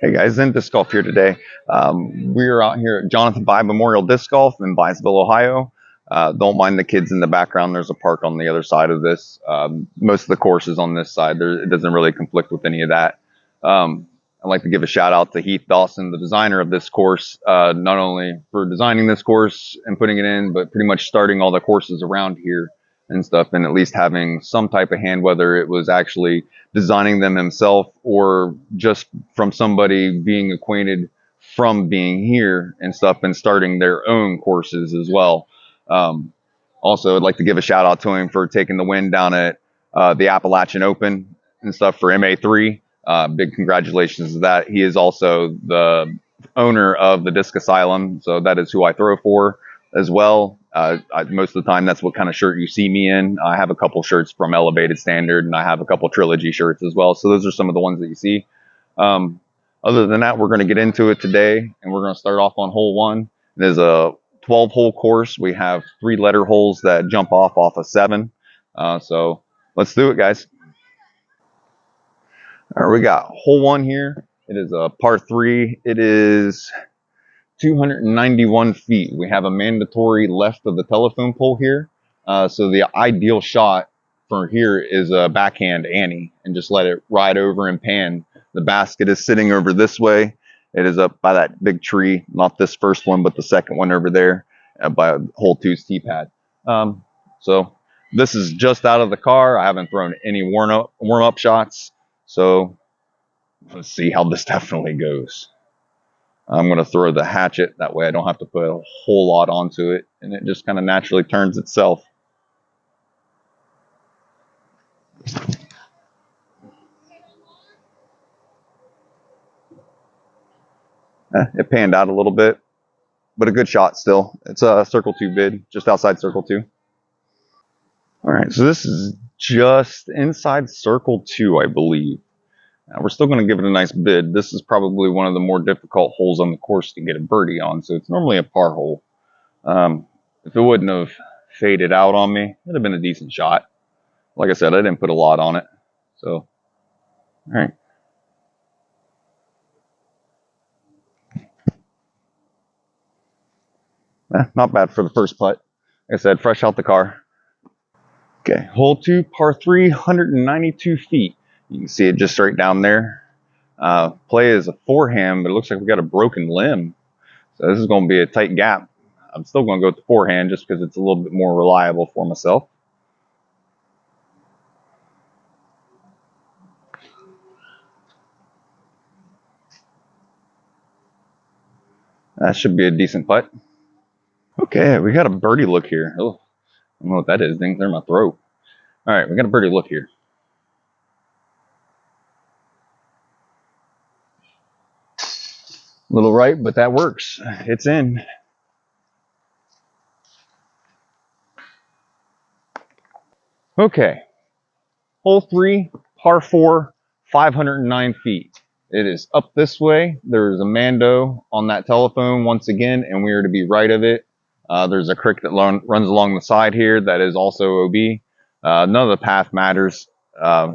Hey guys, Zen Disc Golf here today. We're out here at Jonathan By Memorial Disc Golf in Byesville, Ohio. Don't mind the kids in the background. There's a park on the other side of this. Most of the course is on this side. It doesn't really conflict with any of that. I'd like to give a shout out to Heath Dawson, the designer of this course, not only for designing this course and putting it in, but pretty much starting all the courses around here and stuff, and at least having some type of hand, whether it was actually designing them himself or just from somebody being acquainted from being here and stuff and starting their own courses as well. Also, I'd like to give a shout out to him for taking the win down at the Appalachian Open and stuff for MA3. Big congratulations to that. He is also the owner of the Disc Asylum, so that is who I throw for as well. Most of the time, that's what kind of shirt you see me in. I have a couple shirts from Elevated Standard, and I have a couple Trilogy shirts as well. So those are some of the ones that you see. Other than that, we're going to get into it today, and we're going to start off on hole one. It is a 12-hole course. We have 3 letter holes that jump off of 7. So let's do it, guys. All right, we got hole 1 here. It is a par 3. It is 291 feet. We have a mandatory left of the telephone pole here. So the ideal shot for here is a backhand Annie and just let it ride over and pan. The basket is sitting over this way. It is up by that big tree, not this first one, but the second one over there by hole 2's tee pad. So this is just out of the car. I haven't thrown any warm up shots. So let's see how this definitely goes. I'm going to throw the hatchet. That way I don't have to put a whole lot onto it. And it just kind of naturally turns itself. It panned out a little bit, but a good shot still. It's a circle 2 bid, just outside circle 2. All right, so this is just inside circle 2, I believe. Now, we're still going to give it a nice bid. This is probably one of the more difficult holes on the course to get a birdie on, so it's normally a par hole. If it wouldn't have faded out on me, it'd have been a decent shot. Like I said, I didn't put a lot on it. So, all right. Not bad for the first putt. Like I said, fresh out the car. Okay, hole 2, par 3, 192 feet. You can see it just right down there. Play is a forehand, but it looks like we got a broken limb. So this is going to be a tight gap. I'm still going to go with the forehand just because it's a little bit more reliable for myself. That should be a decent putt. Okay, we got a birdie look here. Oh, I don't know what that is. Dang, clear my throat. All right, we got a birdie look here. A little right, but that works. It's in. Okay, hole 3, par 4, 509 feet. It is up this way. There's a Mando on that telephone once again, and we are to be right of it. There's a creek that runs along the side here that is also OB. None of the path matters.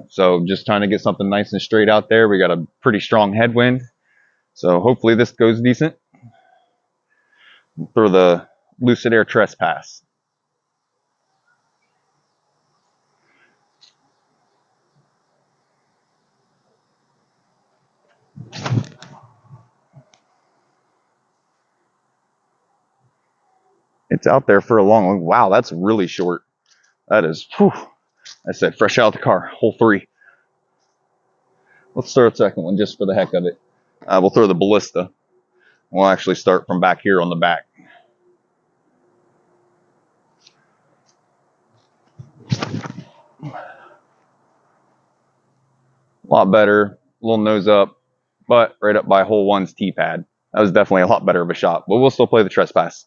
So just trying to get something nice and straight out there. We got a pretty strong headwind. So hopefully this goes decent. Throw the Lucid Air Trespass. It's out there for a long. Wow, that's really short. That is, whew. I said fresh out of the car, hole 3. Let's throw a second one just for the heck of it. We'll throw the Ballista. We'll actually start from back here on the back. A lot better, a little nose up, but right up by hole 1's tee pad. That was definitely a lot better of a shot, but we'll still play the Trespass.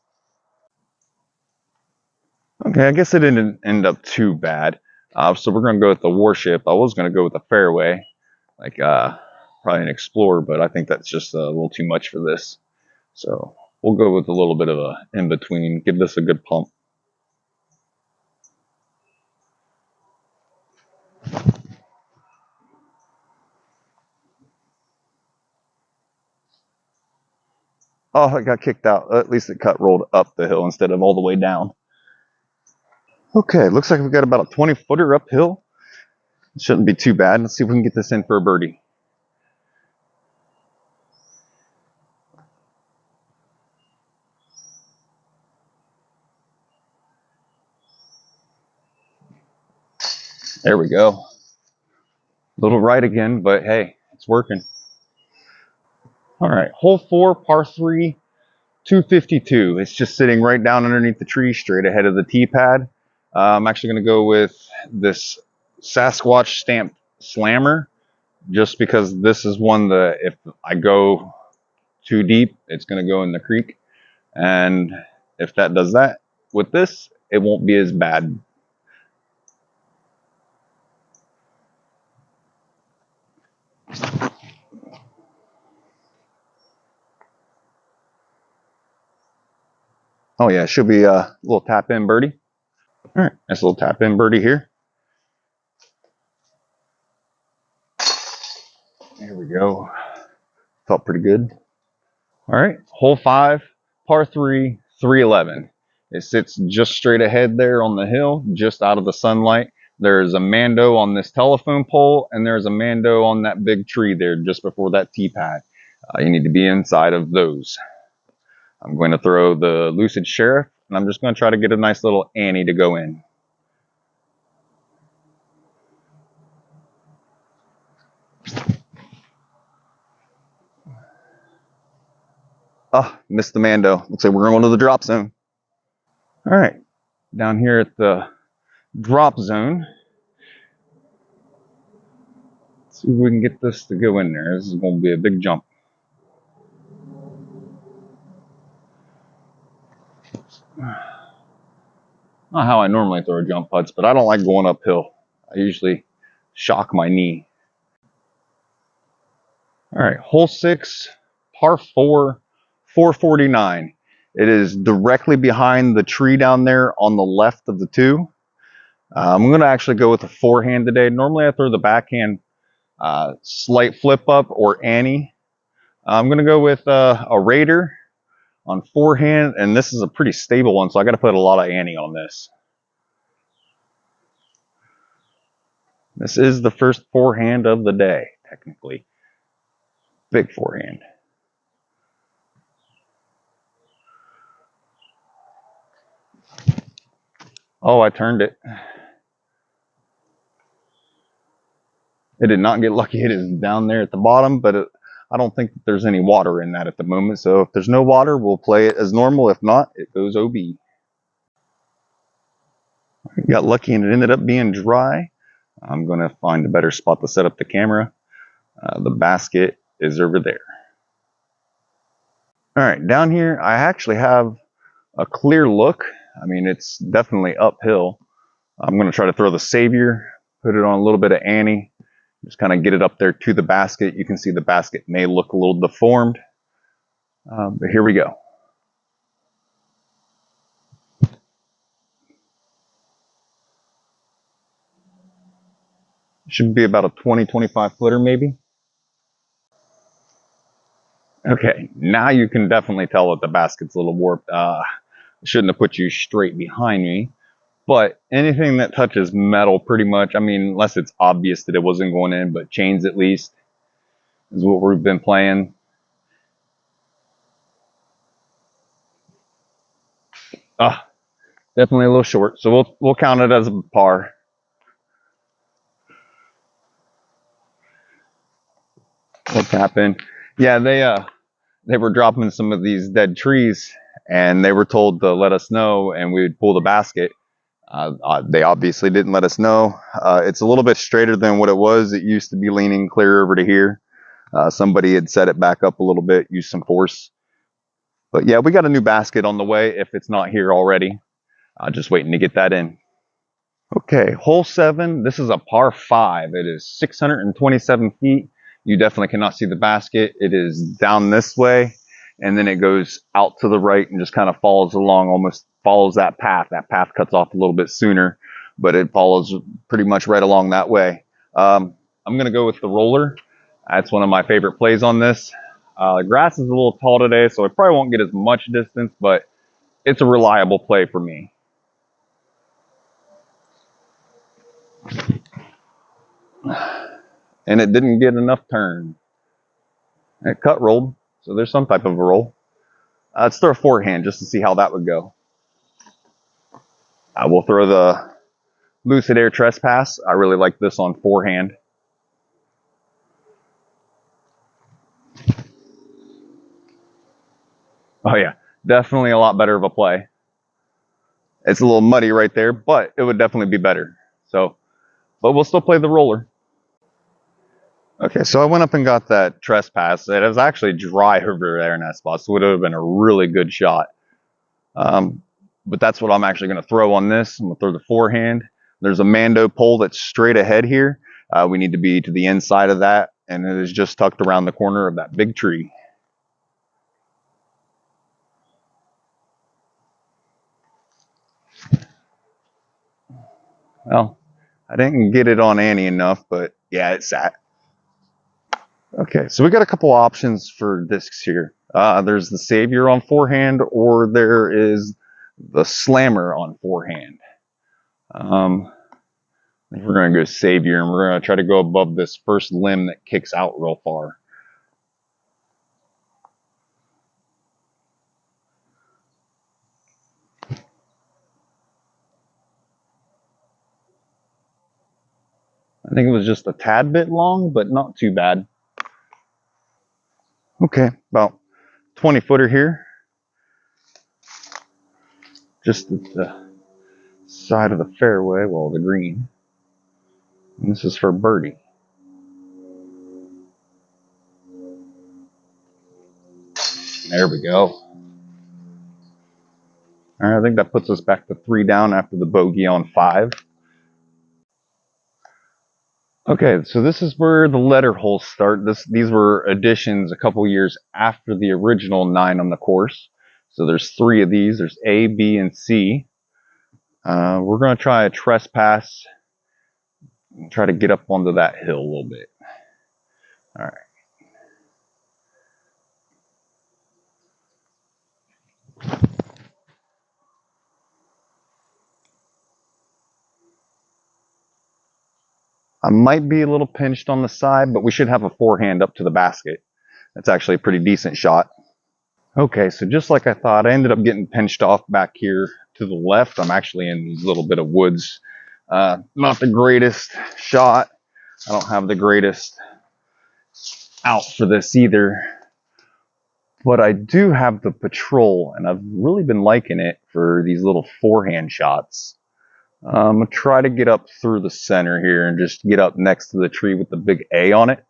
Okay, I guess it didn't end up too bad. So we're going to go with the Warship. I was going to go with the Fairway, like probably an Explorer, but I think that's just a little too much for this. So we'll go with a little bit of a in-between, give this a good pump. Oh, it got kicked out. At least it rolled up the hill instead of all the way down. Okay, looks like we've got about a 20-footer uphill. It shouldn't be too bad. Let's see if we can get this in for a birdie. There we go. A little right again, but hey, it's working. All right, hole 4, par 3, 252. It's just sitting right down underneath the tree, straight ahead of the tee pad. I'm actually going to go with this Sasquatch stamped slammer, just because this is one that if I go too deep, it's going to go in the creek. And if that does that, with this, it won't be as bad. Oh yeah, it should be a little tap in birdie. All right, nice little tap in birdie here. There we go. Felt pretty good. All right, hole 5, par 3, 311. It sits just straight ahead there on the hill, just out of the sunlight. There's a Mando on this telephone pole, and there's a Mando on that big tree there just before that tee pad. You need to be inside of those. I'm going to throw the Lucid Sheriff, and I'm just going to try to get a nice little Annie to go in. Oh, missed the Mando. Looks like we're going to the drop zone. All right, down here at the drop zone. Let's see if we can get this to go in there. This is going to be a big jump. Not how I normally throw jump putts, but I don't like going uphill. I usually shock my knee. All right, hole 6, par 4, 449. It is directly behind the tree down there on the left of the two. I'm going to actually go with a forehand today. Normally I throw the backhand slight flip up or Annie. I'm going to go with a Raider on forehand, and this is a pretty stable one, so I got to put a lot of Annie on this. This is the first forehand of the day, technically. Big forehand. Oh, I turned it. It did not get lucky. It is down there at the bottom, but I don't think that there's any water in that at the moment. So if there's no water, we'll play it as normal. If not, it goes OB. Got lucky and it ended up being dry. I'm going to find a better spot to set up the camera. The basket is over there. All right, down here, I actually have a clear look. I mean, it's definitely uphill. I'm going to try to throw the Savior, put it on a little bit of Annie, just kind of get it up there to the basket. You can see the basket may look a little deformed, but here we go. Should be about a 20-25 footer maybe. Okay, now you can definitely tell that the basket's a little warped. Shouldn't have put you straight behind me. But anything that touches metal, pretty much, I mean, unless it's obvious that it wasn't going in, but chains at least, is what we've been playing. Definitely a little short, so we'll count it as a par. We'll tap in. Yeah, they were dropping some of these dead trees, and they were told to let us know, and we would pull the basket. They obviously didn't let us know. It's a little bit straighter than what it was. It used to be leaning clear over to here. Somebody had set it back up a little bit, used some force. But yeah, we got a new basket on the way if it's not here already. Just waiting to get that in. Okay, hole 7. This is a par 5. It is 627 feet. You definitely cannot see the basket. It is down this way, and then it goes out to the right and just kind of follows along, almost follows that path. That path cuts off a little bit sooner, but it follows pretty much right along that way. I'm going to go with the roller. That's one of my favorite plays on this. The grass is a little tall today, so I probably won't get as much distance, but it's a reliable play for me. And it didn't get enough turn. It cut rolled, so there's some type of a roll. Let's throw a forehand just to see how that would go. We'll throw the Lucid Air Trespass. I really like this on forehand. Oh yeah, definitely a lot better of a play. It's a little muddy right there, but it would definitely be better. So, but we'll still play the roller. Okay, so I went up and got that Trespass. It was actually dry over there in that spot, so it would have been a really good shot. But that's what I'm actually going to throw on this. I'm going to throw the forehand. There's a Mando pole that's straight ahead here. We need to be to the inside of that, and it is just tucked around the corner of that big tree. Well, I didn't get it on Annie enough, but yeah, it sat. Okay, so we got a couple options for discs here. There's the Savior on forehand, or there is the Slammer on forehand. I think we're going to go Savior, and we're going to try to go above this first limb that kicks out real far. I think it was just a tad bit long, but not too bad. Okay, about 20 footer here. Just at the side of the fairway, well, the green. And this is for birdie. There we go. All right, I think that puts us back to 3 down after the bogey on 5. Okay, so this is where the letter holes start. These were additions a couple years after the original 9 on the course. So there's 3 of these. There's A, B, and C. We're going to try a trespass and try to get up onto that hill a little bit. All right. I might be a little pinched on the side, but we should have a forehand up to the basket. That's actually a pretty decent shot. Okay, so just like I thought, I ended up getting pinched off back here to the left. I'm actually in a little bit of woods. Not the greatest shot. I don't have the greatest out for this either. But I do have the Patrol, and I've really been liking it for these little forehand shots. I'm going to try to get up through the center here and just get up next to the tree with the big A on it.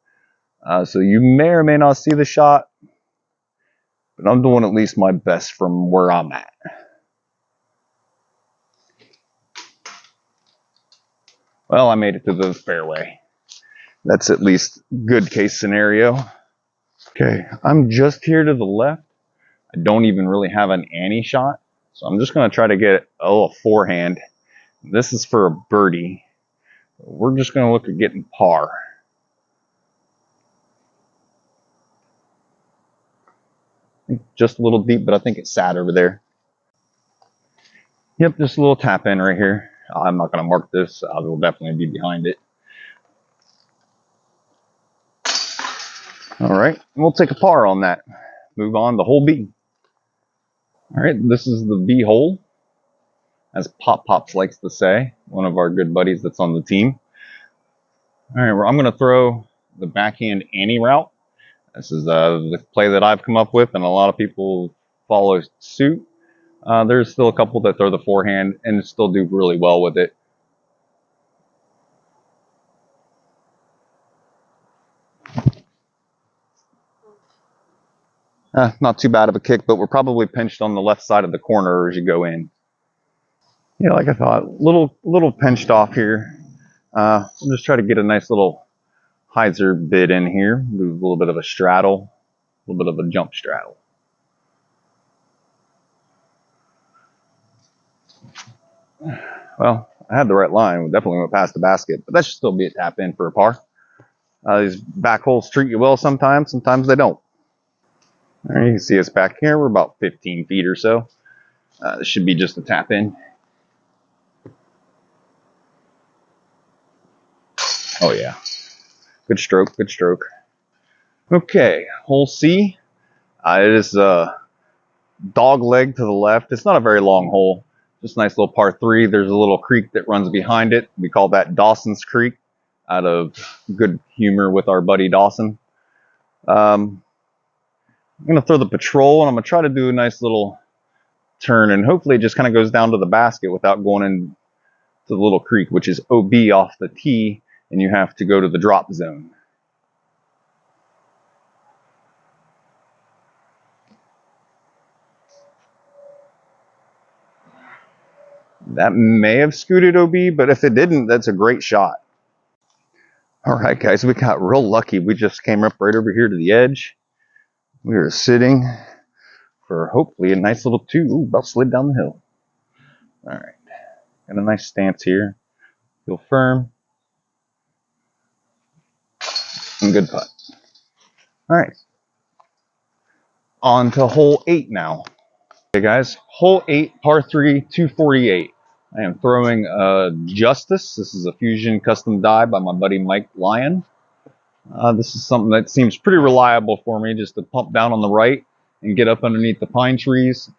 So you may or may not see the shot, but I'm doing at least my best from where I'm at. Well, I made it to the fairway. That's at least good case scenario. Okay, I'm just here to the left. I don't even really have an Annie shot, so I'm just going to try to get a forehand. This is for a birdie. We're just going to look at getting par. Just a little deep, but I think it sat over there. Yep, just a little tap in right here. I'm not going to mark this. I will definitely be behind it. All right, we'll take a par on that. Move on to hole B. All right, this is the B hole, as Pop Pops likes to say, one of our good buddies that's on the team. All right, well, I'm going to throw the backhand Annie route. This is the play that I've come up with, and a lot of people follow suit. There's still a couple that throw the forehand and still do really well with it. Not too bad of a kick, but we're probably pinched on the left side of the corner as you go in. Yeah, like I thought, little pinched off here. We'll just try to get a nice little hyzer bit in here. Do a little bit of a straddle, a little bit of a jump straddle. Well, I had the right line. We definitely went past the basket, but that should still be a tap in for a par. These back holes treat you well sometimes. Sometimes they don't. All right, you can see us back here. We're about 15 feet or so. This should be just a tap in. Oh yeah, good stroke, good stroke. Okay, hole C. It is a dog leg to the left. It's not a very long hole, just a nice little par 3. There's a little creek that runs behind it. We call that Dawson's Creek, out of good humor with our buddy Dawson. I'm going to throw the patrol, and I'm going to try to do a nice little turn, and hopefully it just kind of goes down to the basket without going into the little creek, which is OB off the tee, and you have to go to the drop zone. That may have scooted OB, but if it didn't, that's a great shot. All right, guys, we got real lucky. We just came up right over here to the edge. We are sitting for hopefully a nice little 2. Ooh, about slid down the hill. All right, got a nice stance here. Feel firm. And good putt. All right, on to hole 8 now. Okay, guys, hole 8, par 3, 248. I am throwing Justice. This is a Fusion custom die by my buddy Mike Lyon. This is something that seems pretty reliable for me, just to pump down on the right and get up underneath the pine trees.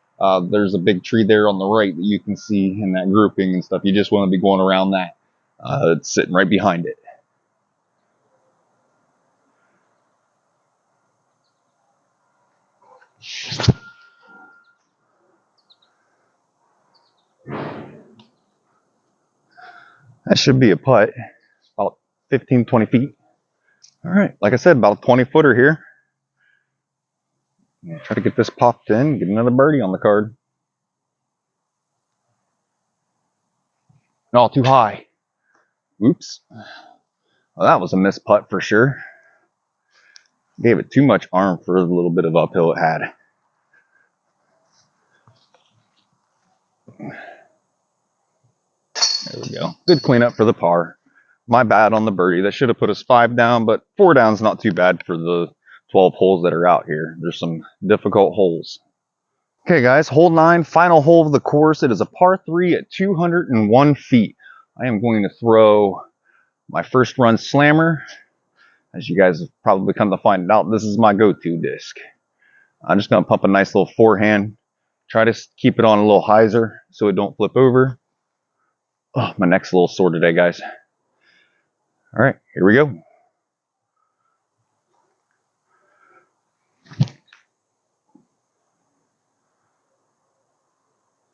There's a big tree there on the right that you can see in that grouping and stuff. You just want to be going around that. It's sitting right behind it. That should be a putt, about 15, 20 feet. All right, like I said, about a 20-footer here. Try to get this popped in, get another birdie on the card. No, too high. Oops. Well, that was a missed putt for sure. Gave it too much arm for the little bit of uphill it had. There we go. Good cleanup for the par. My bad on the birdie. That should have put us 5 down, but 4 down's not too bad for the 12 holes that are out here. There's some difficult holes. Okay, guys, hole 9, final hole of the course. It is a par 3 at 201 feet. I am going to throw my first run slammer. As you guys have probably come to find out, this is my go-to disc. I'm just going to pump a nice little forehand. Try to keep it on a little hyzer so it don't flip over. Oh, my neck's a little sore today, guys. All right, here we go.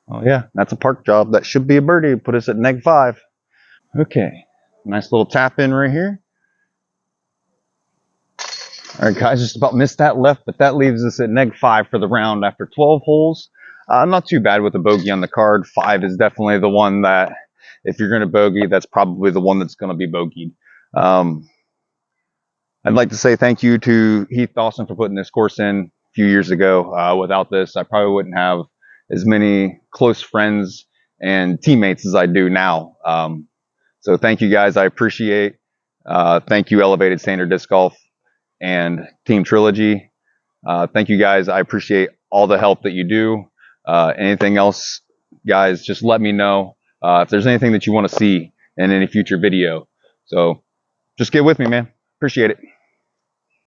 Oh yeah, that's a park job. That should be a birdie. Put us at -5. Okay, nice little tap in right here. All right, guys, just about missed that left, but that leaves us at -5 for the round after 12 holes. Not too bad with a bogey on the card. 5 is definitely the one that, if you're going to bogey, that's probably the one that's going to be bogeyed. I'd like to say thank you to Heath Dawson for putting this course in a few years ago. Without this, I probably wouldn't have as many close friends and teammates as I do now. So thank you, guys. I appreciate. Thank you, Elevated Standard Disc Golf and Team Trilogy. Thank you, guys. I appreciate all the help that you do. Anything else, guys, just let me know if there's anything that you want to see in any future video. So just get with me, man. Appreciate it.